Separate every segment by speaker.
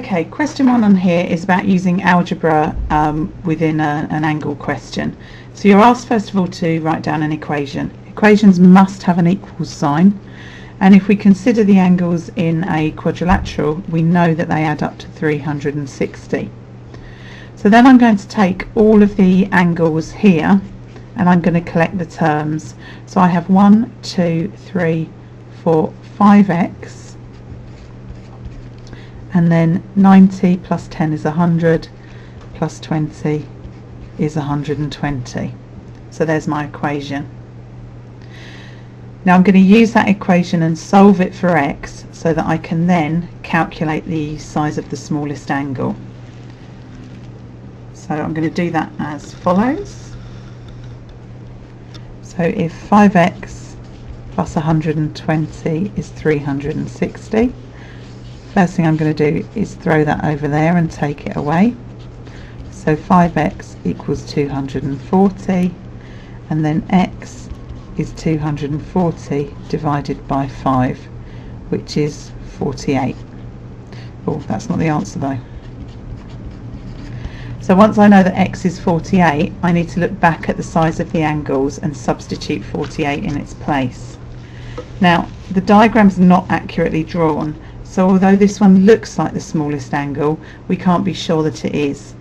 Speaker 1: Okay, question 1 on here is about using algebra within an angle question. So you're asked first of all to write down an equation. Equations must have an equals sign, and if we consider the angles in a quadrilateral, we know that they add up to 360. So then I'm going to take all of the angles here and I'm going to collect the terms. So I have 1, 2, 3, 4, 5x, and then 90 plus 10 is 100, plus 20 is 120. So there's my equation. Now I'm going to use that equation and solve it for x so that I can then calculate the size of the smallest angle. So I'm going to do that as follows. So if 5x plus 120 is 360, first thing I'm going to do is throw that over there and take it away. So 5x equals 240, and then x is 240 divided by 5, which is 48. Oh, that's not the answer though. So once I know that x is 48, I need to look back at the size of the angles and substitute 48 in its place. Now, the diagram's not accurately drawn, so although this one looks like the smallest angle, we can't be sure that it is.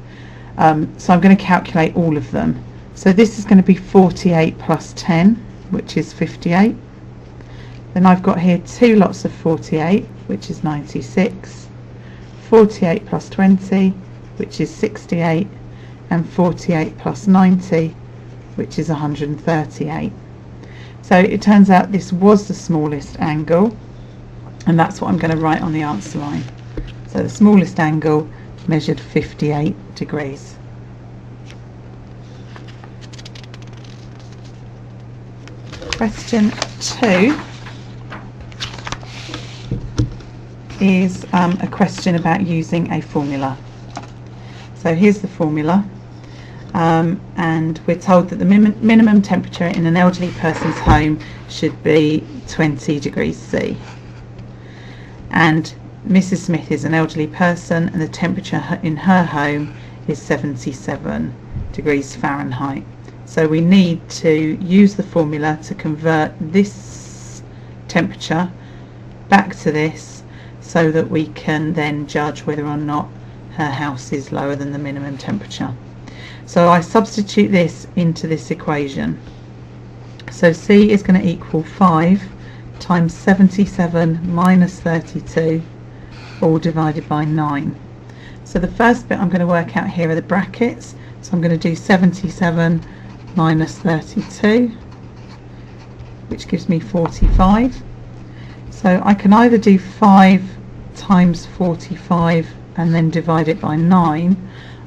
Speaker 1: So I'm going to calculate all of them. So this is going to be 48 plus 10, which is 58. Then I've got here two lots of 48, which is 96. 48 plus 20, which is 68. And 48 plus 90, which is 138. So it turns out this was the smallest angle, and that's what I'm going to write on the answer line. So the smallest angle measured 58 degrees. Question 2 is a question about using a formula. So here's the formula, and we're told that the minimum temperature in an elderly person's home should be 20 degrees C. And Mrs. Smith is an elderly person and the temperature in her home is 77 degrees Fahrenheit. So we need to use the formula to convert this temperature back to this so that we can then judge whether or not her house is lower than the minimum temperature. So I substitute this into this equation. So C is going to equal 5 times 77 minus 32, all divided by 9. So the first bit I'm going to work out here are the brackets. So I'm going to do 77 minus 32, which gives me 45. So I can either do 5 times 45 and then divide it by 9,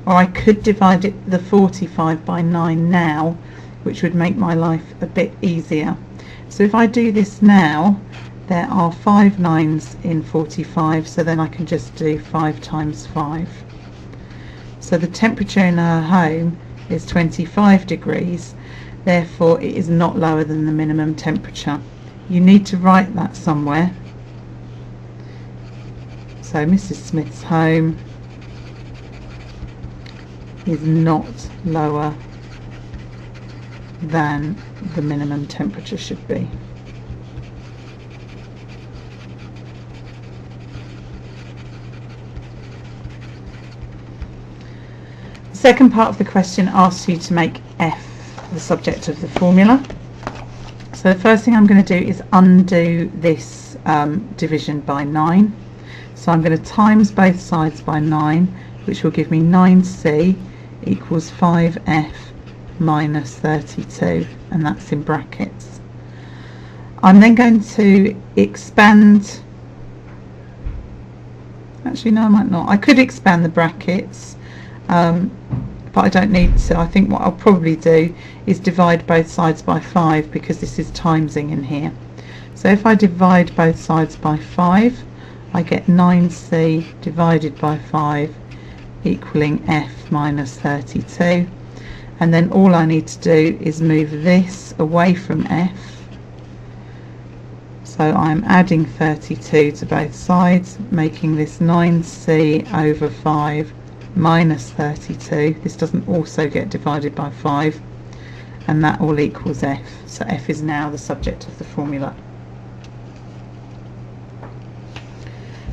Speaker 1: or I could divide the 45 by 9 now, which would make my life a bit easier. So if I do this now, there are 5 9s in 45, so then I can just do 5 times 5. So the temperature in her home is 25 degrees, therefore it is not lower than the minimum temperature. You need to write that somewhere. So Mrs. Smith's home is not lower than the minimum temperature should be. The second part of the question asks you to make f the subject of the formula. So the first thing I'm going to do is undo this division by 9. So I'm going to times both sides by 9, which will give me 9c equals 5f minus 32, and that's in brackets. I'm then going to expand, actually no I might not, I could expand the brackets, but I don't need to. I think what I'll probably do is divide both sides by 5, because this is timesing in here. So if I divide both sides by 5, I get 9c divided by 5 equaling f minus 32, and then all I need to do is move this away from f. So So I'm adding 32 to both sides, making this 9c over 5 minus 32. This doesn't also get divided by 5, and that all equals f. So f is now the subject of the formula.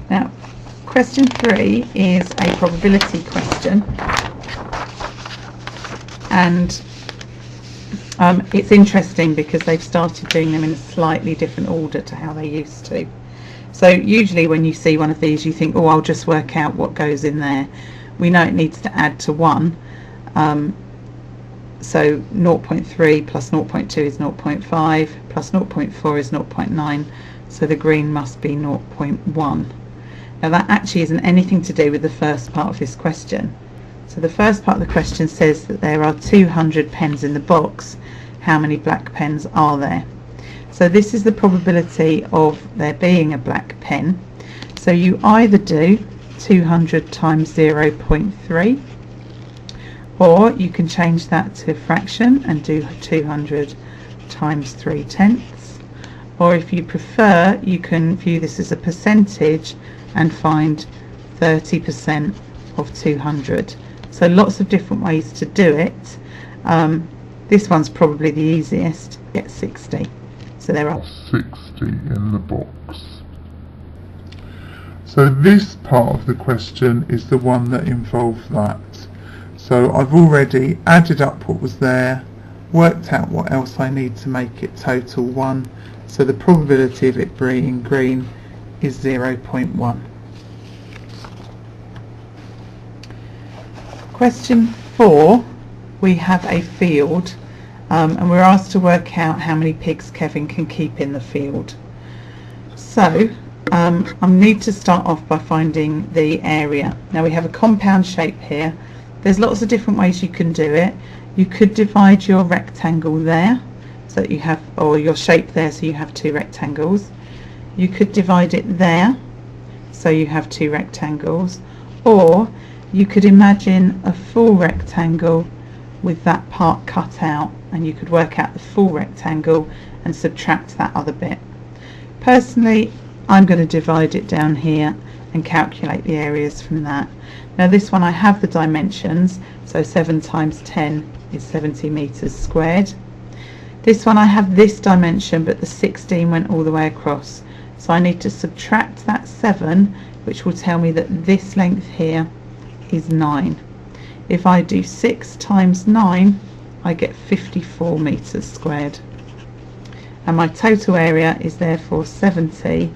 Speaker 1: Now, question 3 is a probability question, and it's interesting because they've started doing them in a slightly different order to how they used to. So usually when you see one of these, you think, oh, I'll just work out what goes in there. We know it needs to add to 1, so 0.3 plus 0.2 is 0.5, plus 0.4 is 0.9, so the green must be 0.1. Now that actually isn't anything to do with the first part of this question. So the first part of the question says that there are 200 pens in the box. How many black pens are there? So this is the probability of there being a black pen. So you either do 200 times 0.3, or you can change that to a fraction and do 200 times 3/10, or if you prefer, you can view this as a percentage and find 30% of 200. So lots of different ways to do it. This one's probably the easiest. Get 60. So there are
Speaker 2: 60 in the box. So this part of the question is the one that involves that. So I've already added up what was there, worked out what else I need to make it total 1. So the probability of it being green is 0.1.
Speaker 1: Question 4, we have a field, and we're asked to work out how many pigs Kevin can keep in the field. So I need to start off by finding the area. Now we have a compound shape here. There's lots of different ways you can do it. You could divide your rectangle there, so that you have, or your shape there, so you have 2 rectangles. You could divide it there, so you have 2 rectangles, or you could imagine a full rectangle with that part cut out, and you could work out the full rectangle and subtract that other bit. Personally, I'm going to divide it down here and calculate the areas from that. Now this one I have the dimensions, so 7 times 10 is 70 meters squared. This one I have this dimension, but the 16 went all the way across, so I need to subtract that 7, which will tell me that this length here is 9. If I do 6 times 9, I get 54 meters squared, and my total area is therefore 70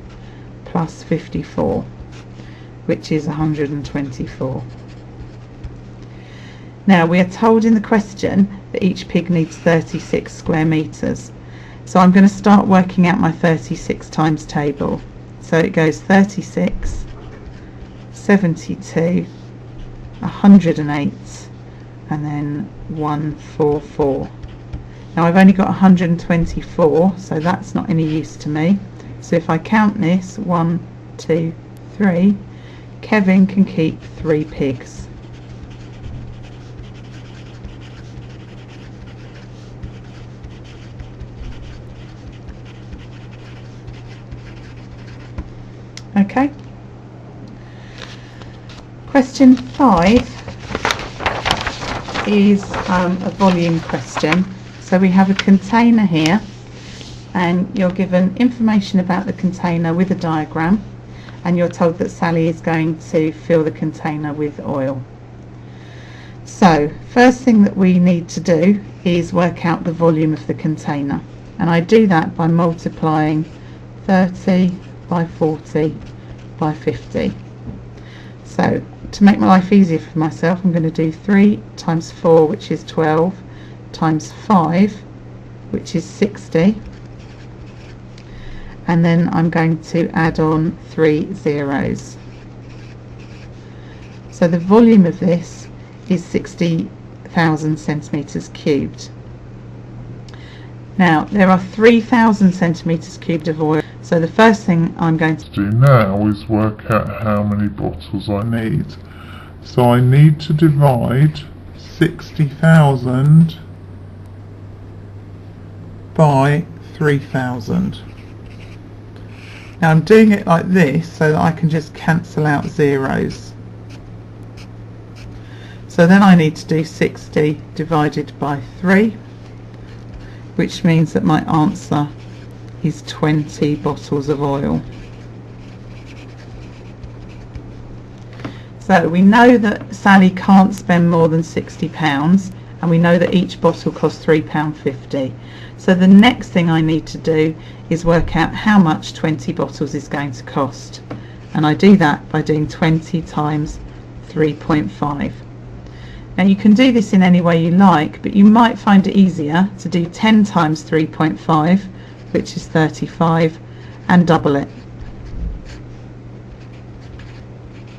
Speaker 1: plus 54, which is 124. Now we are told in the question that each pig needs 36 square meters, so I'm going to start working out my 36 times table. So it goes 36, 72, 108, and then 144. Now I've only got 124, so that's not any use to me. So if I count this, 1, 2, 3, Kevin can keep 3 pigs. Okay. Question 5 is a volume question. So we have a container here, and you're given information about the container with a diagram, and you're told that Sally is going to fill the container with oil. So first thing that we need to do is work out the volume of the container, and I do that by multiplying 30 by 40 by 50. So to make my life easier for myself, I'm going to do 3 times 4, which is 12, times 5, which is 60, and then I'm going to add on 3 zeros. So the volume of this is 60,000 centimeters cubed. Now there are 3,000 centimeters cubed of oil, so the first thing I'm going to
Speaker 2: do now is work out how many bottles I need. So I need to divide 60,000 by 3,000. Now I'm doing it like this so that I can just cancel out zeros. So then I need to do 60 divided by 3, which means that my answer is 20 bottles of oil. So we know that Sally can't spend more than £60, and we know that each bottle costs £3.50. So the next thing I need to do is work out how much 20 bottles is going to cost. And I do that by doing 20 times 3.5. Now you can do this in any way you like, but you might find it easier to do 10 times 3.5, which is 35, and double it.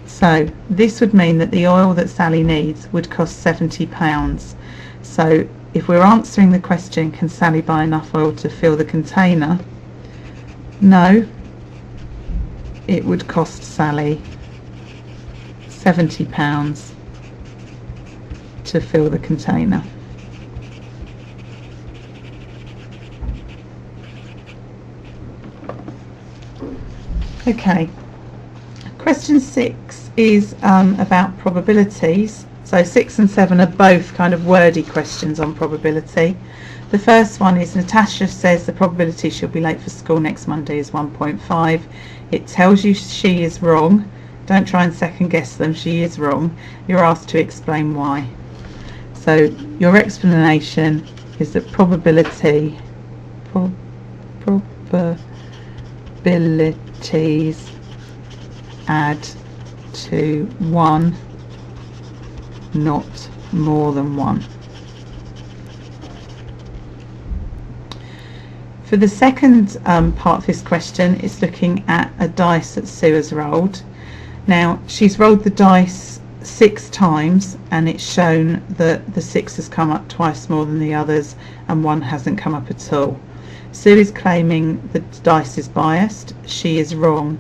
Speaker 2: So this would mean that the oil that Sally needs would cost £70. So if we're answering the question, can Sally buy enough oil to fill the container? No, it would cost Sally £70 to fill the container. Okay, question 6 is about probabilities. So 6 and 7 are both kind of wordy questions on probability. The first one is Natasha says the probability she'll be late for school next Monday is 1.5. It tells you she is wrong. Don't try and second guess them, she is wrong. You're asked to explain why. So your explanation is that probabilities add to 1, not more than 1. For the second part of this question, it's looking at a dice that Sue has rolled. Now she's rolled the dice 6 times and it's shown that the 6 has come up twice more than the others and 1 hasn't come up at all. Sue is claiming the dice is biased. She is wrong,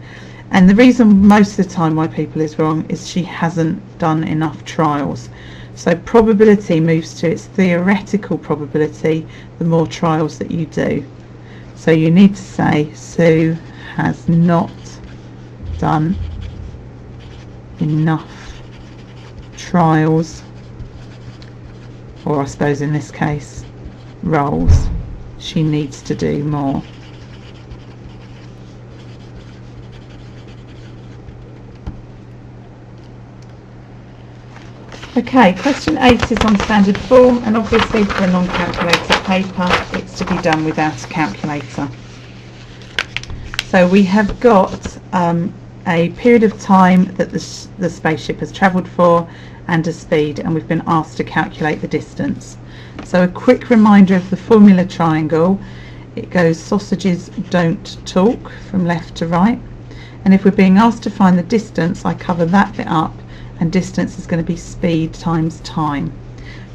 Speaker 2: and the reason most of the time why people is wrong is she hasn't done enough trials. So probability moves to its theoretical probability the more trials that you do. So you need to say Sue has not done enough trials, or I suppose in this case rolls. She needs to do more. Okay, question 8 is on standard form, and obviously for a non-calculator paper it's to be done without a calculator. So we have got a period of time that the spaceship has travelled for and a speed, and we've been asked to calculate the distance. So a quick reminder of the formula triangle. It goes sausages don't talk from left to right, and if we're being asked to find the distance, I cover that bit up, and distance is going to be speed times time.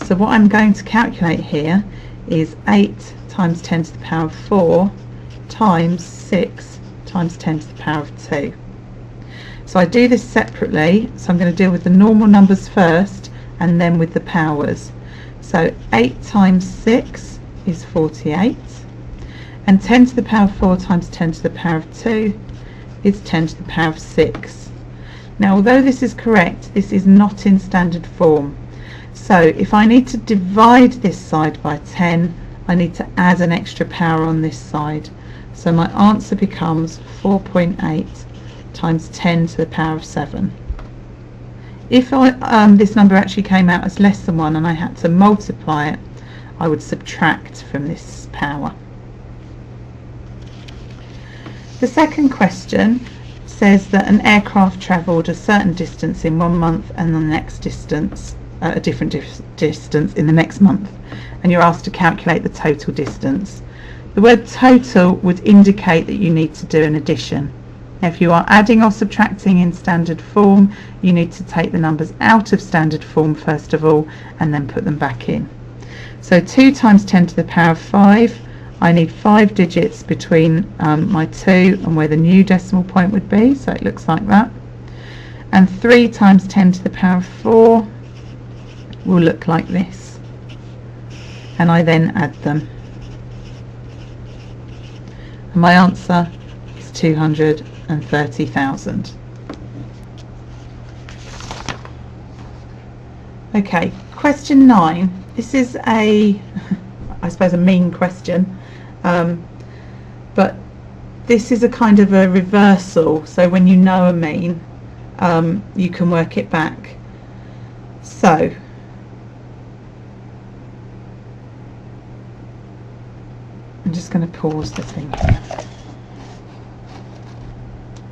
Speaker 2: So what I'm going to calculate here is 8 times 10 to the power of 4 times 6 times 10 to the power of 2. So I do this separately, so I'm going to deal with the normal numbers first and then with the powers. So 8 times 6 is 48, and 10 to the power of 4 times 10 to the power of 2 is 10 to the power of 6. Now although this is correct, this is not in standard form. So if I need to divide this side by 10, I need to add an extra power on this side. So my answer becomes 4.8 times 10 to the power of 7. If this number actually came out as less than 1 and I had to multiply it, I would subtract from this power. The second question says that an aircraft travelled a certain distance in 1 month and the next distance, a different distance in the next month, and you're asked to calculate the total distance. The word total would indicate that you need to do an addition. Now, if you are adding or subtracting in standard form, you need to take the numbers out of standard form first of all and then put them back in. So 2 times 10 to the power of 5, I need 5 digits between my 2 and where the new decimal point would be, so it looks like that. And 3 times 10 to the power of 4 will look like this. And I then add them. And my answer is
Speaker 1: 230,000. Okay, question 9. This is I suppose a mean question, but this is a kind of a reversal, so when you know a mean, you can work it back. So I'm just going to pause the thing here.